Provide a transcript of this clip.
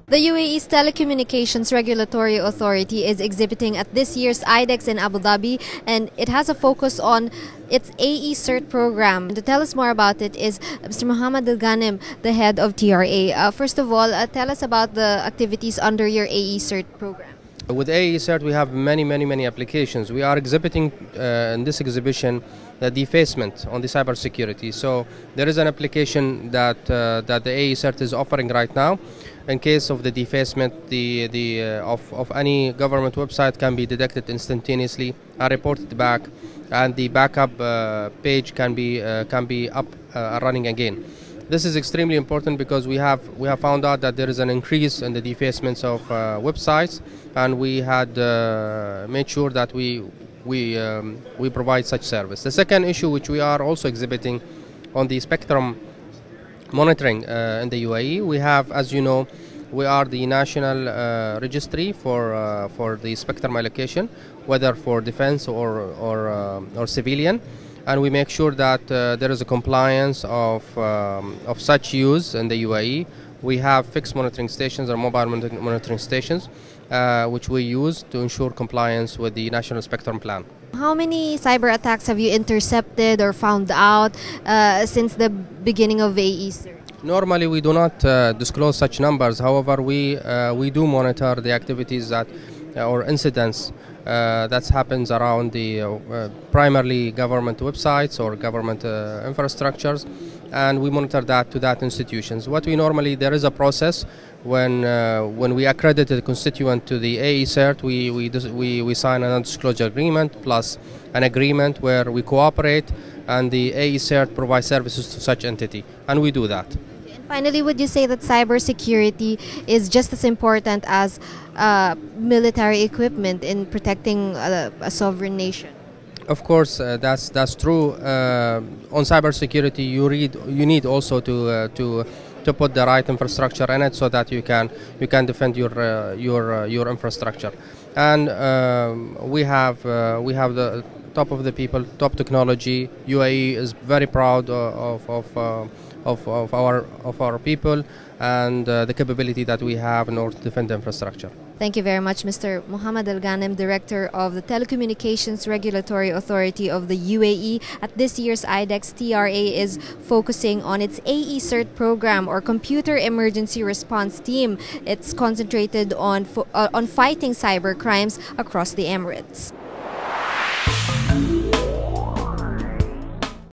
The UAE's Telecommunications Regulatory Authority is exhibiting at this year's IDEX in Abu Dhabi, and it has a focus on its AE Cert program. To tell us more about it is Mr. Mohammed Al Ghanem, the head of TRA. First of all, tell us about the activities under your AE Cert program. With AE Cert, we have many applications. We are exhibiting in this exhibition the defacement on the cybersecurity. So there is an application that the AE Cert is offering right now. In case of the defacement, of any government website can be detected instantaneously and reported back, and the backup page can be up running again. This is extremely important because we have found out that there is an increase in the defacements of websites, and we had made sure that we provide such service. The second issue, which we are also exhibiting on the spectrum monitoring in the UAE, we have, as you know, we are the national registry for the spectrum allocation, whether for defense or civilian, and we make sure that there is a compliance of such use in the UAE. We have fixed monitoring stations or mobile monitoring stations, which we use to ensure compliance with the National Spectrum Plan. How many cyber attacks have you intercepted or found out since the beginning of AE Cert? Normally, we do not disclose such numbers. However, we do monitor the activities or incidents that happens around the primarily government websites or government infrastructures, and we monitor that to that institutions. What we normally, there is a process when we accredit a constituent to the AE Cert, we sign a non-disclosure agreement plus an agreement where we cooperate, and the AE Cert provides services to such entity, and we do that. Finally, would you say that cybersecurity is just as important as military equipment in protecting a sovereign nation? Of course, that's true. On cybersecurity, you need also to put the right infrastructure in it so that you can defend your infrastructure. And we have the top of the people, top technology. UAE is very proud of our people and the capability that we have in order to defend the infrastructure. Thank you very much, Mr. Mohammed Al Ghanem, Director of the Telecommunications Regulatory Authority of the UAE. At this year's IDEX, TRA is focusing on its AE Cert program, or Computer Emergency Response Team. It's concentrated on fighting cyber crimes across the Emirates.